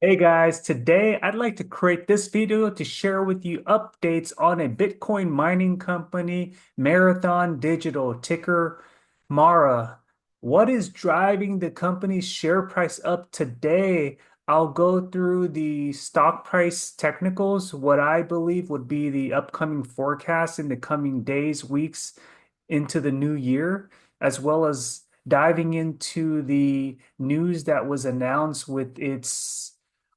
Hey guys, today I'd like to create this video to share with you updates on a Bitcoin mining company, Marathon Digital, ticker MARA. What is driving the company's share price up today? I'll go through the stock price technicals, what I believe would be the upcoming forecast in the coming days, weeks into the new year, as well as diving into the news that was announced with its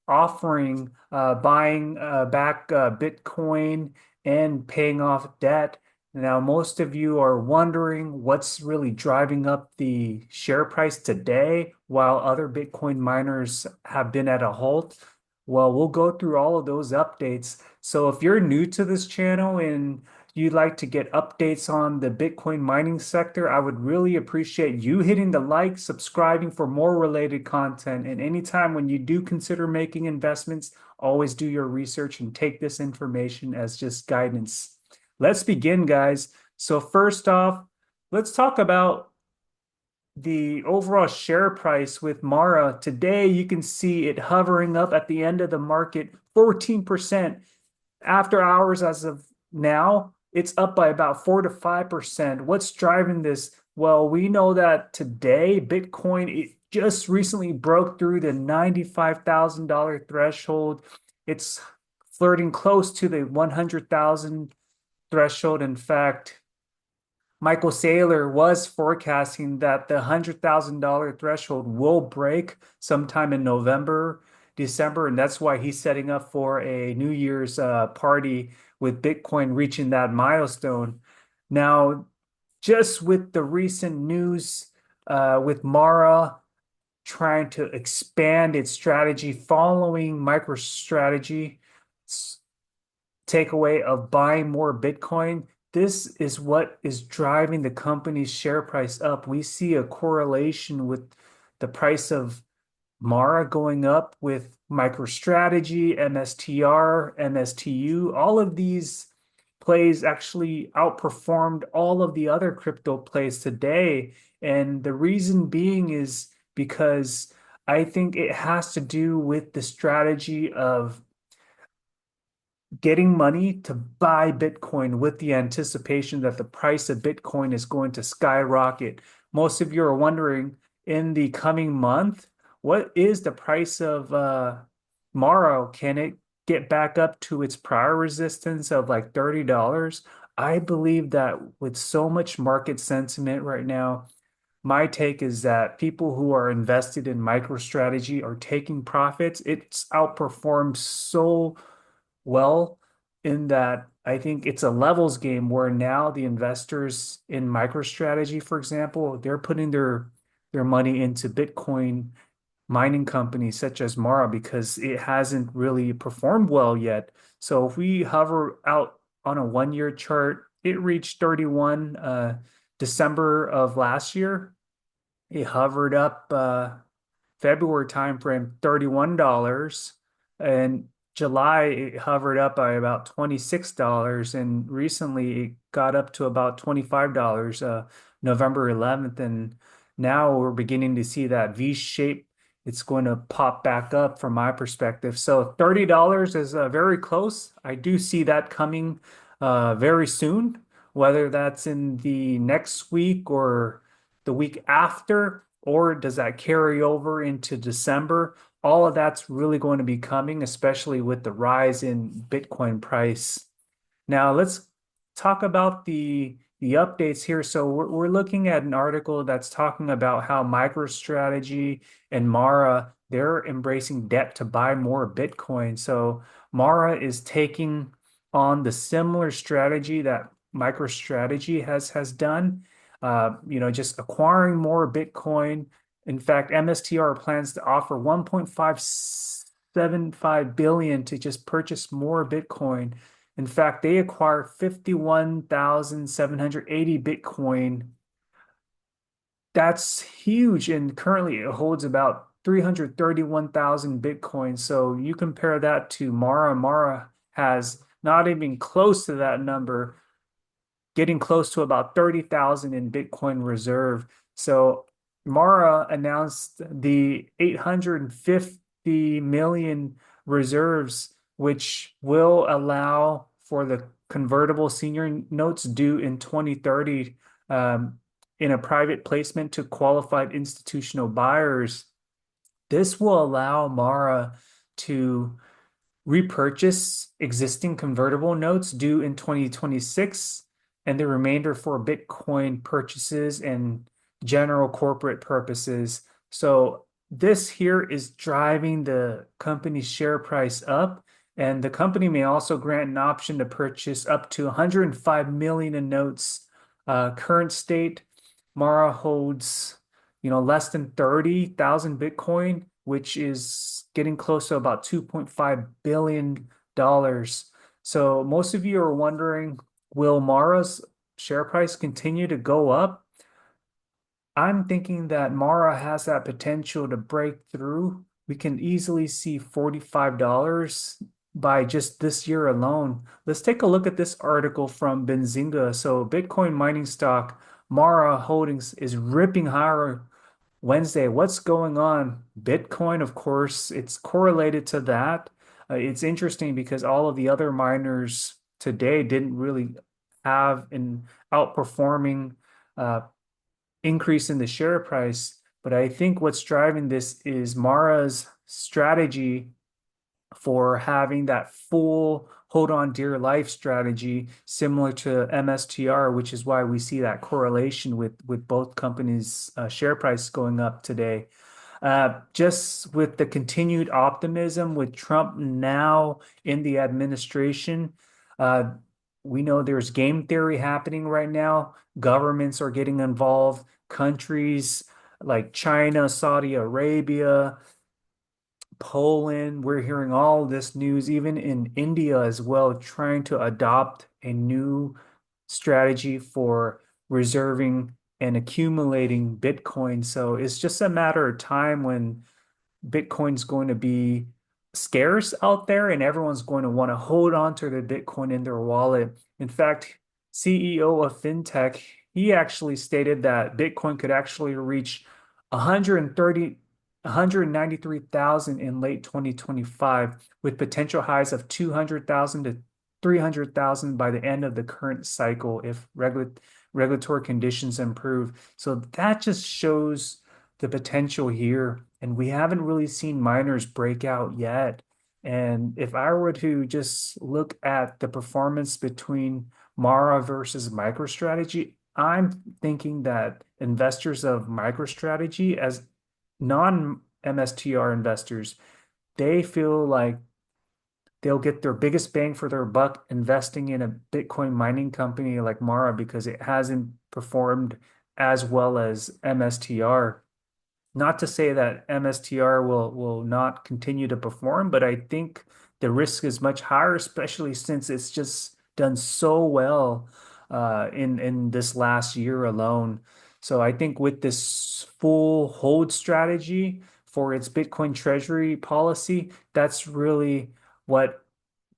offering buying back Bitcoin and paying off debt. Now, most of you are wondering what's really driving up the share price today while other Bitcoin miners have been at a halt. Well, we'll go through all of those updates. So if you're new to this channel and you'd like to get updates on the Bitcoin mining sector, I would really appreciate you hitting the like, subscribing for more related content. And anytime when you do consider making investments, always do your research and take this information as just guidance. Let's begin, guys. So first off, let's talk about the overall share price with Mara. Today, you can see it hovering up at the end of the market, 14% after hours as of now, it's up by about 4 to 5%. What's driving this? Well, we know that today Bitcoin it just recently broke through the $95,000 threshold. It's flirting close to the 100,000 threshold. In fact, Michael Saylor was forecasting that the $100,000 threshold will break sometime in November, December, and that's why he's setting up for a New Year's party with Bitcoin reaching that milestone. Now, just with the recent news with Mara trying to expand its strategy following MicroStrategy takeaway of buying more Bitcoin, this is what is driving the company's share price up. We see a correlation with the price of Mara going up with MicroStrategy, MSTR, MSTU. All of these plays actually outperformed all of the other crypto plays today. And the reason being is because I think it has to do with the strategy of getting money to buy Bitcoin with the anticipation that the price of Bitcoin is going to skyrocket. Most of you are wondering in the coming month, what is the price of Maro? Can it get back up to its prior resistance of like $30? I believe that with so much market sentiment right now, my take is that people who are invested in MicroStrategy are taking profits. It's outperformed so well in that I think it's a levels game where now the investors in MicroStrategy, for example, they're putting their money into Bitcoin mining companies such as Mara because it hasn't really performed well yet. So if we hover out on a 1 year chart, it reached 31 December of last year. It hovered up February timeframe, $31. And July, it hovered up by about $26. And recently, it got up to about $25, November 11th. And now we're beginning to see that V shape. It's going to pop back up from my perspective. So $30 is very close. I do see that coming very soon, whether that's in the next week or the week after, or does that carry over into December? All of that's really going to be coming, especially with the rise in Bitcoin price. Now let's talk about the updates here. So we're looking at an article that's talking about how MicroStrategy and Mara they're embracing debt to buy more Bitcoin. So Mara is taking on the similar strategy that MicroStrategy has done. Just acquiring more Bitcoin. In fact, MSTR plans to offer 1.575 billion to just purchase more Bitcoin. In fact, they acquired 51,780 Bitcoin. That's huge. And currently it holds about 331,000 Bitcoin. So you compare that to Mara. Mara has not even close to that number, getting close to about 30,000 in Bitcoin reserve. So Mara announced the million reserves, which will allow for the convertible senior notes due in 2030 um, in a private placement to qualified institutional buyers. This will allow Mara to repurchase existing convertible notes due in 2026 and the remainder for Bitcoin purchases and general corporate purposes. So this here is driving the company's share price up, and the company may also grant an option to purchase up to 105 million in notes. Current state, Mara holds, less than 30,000 Bitcoin, which is getting close to about $2.5 billion. So most of you are wondering, will Mara's share price continue to go up? I'm thinking that Mara has that potential to break through. We can easily see $45 by just this year alone. Let's take a look at this article from Benzinga. So Bitcoin mining stock Mara Holdings is ripping higher Wednesday. What's going on? Bitcoin, of course, it's correlated to that. It's interesting because all of the other miners today didn't really have an outperforming uh, increase in the share price. But I think what's driving this is Mara's strategy for having that full hold on dear life strategy similar to MSTR, which is why we see that correlation with both companies' share price going up today. Just with the continued optimism with Trump now in the administration, uh, we know there's game theory happening right now. Governments are getting involved. Countries like China, Saudi Arabia, Poland, we're hearing all this news, even in India as well, trying to adopt a new strategy for reserving and accumulating Bitcoin. So it's just a matter of time when Bitcoin's going to be scarce out there and everyone's going to want to hold on to their Bitcoin in their wallet. In fact, CEO of FinTech, he actually stated that Bitcoin could actually reach 130, 193,000 in late 2025, with potential highs of 200,000 to 300,000 by the end of the current cycle if regulatory conditions improve. So that just shows the potential here. And we haven't really seen miners break out yet. And if I were to just look at the performance between Mara versus MicroStrategy, I'm thinking that investors of MicroStrategy, as non-MSTR investors, they feel like they'll get their biggest bang for their buck investing in a Bitcoin mining company like Mara because it hasn't performed as well as MSTR. Not to say that MSTR will not continue to perform, but I think the risk is much higher, especially since it's just done so well in this last year alone. So I think with this full hold strategy for its Bitcoin treasury policy, that's really what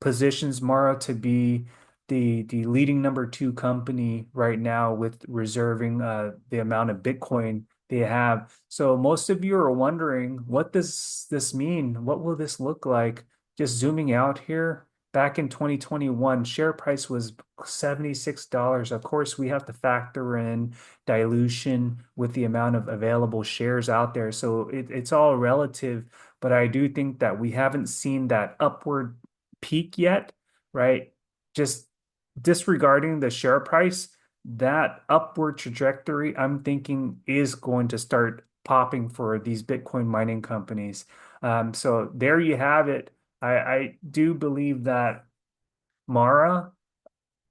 positions Mara to be the leading number two company right now with reserving the amount of Bitcoin they have. So most of you are wondering, what does this mean? What will this look like? Just zooming out here, back in 2021, share price was $76. Of course, we have to factor in dilution with the amount of available shares out there. So it's all relative, but I do think that we haven't seen that upward peak yet, right? Just disregarding the share price, that upward trajectory, I'm thinking is going to start popping for these Bitcoin mining companies. So there you have it. I do believe that Mara,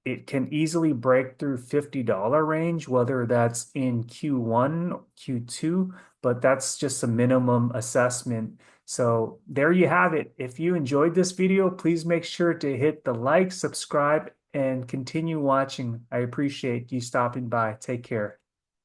it can easily break through $50 range, whether that's in Q1, Q2, but that's just a minimum assessment. So there you have it. If you enjoyed this video, please make sure to hit the like, subscribe, and continue watching. I appreciate you stopping by. Take care.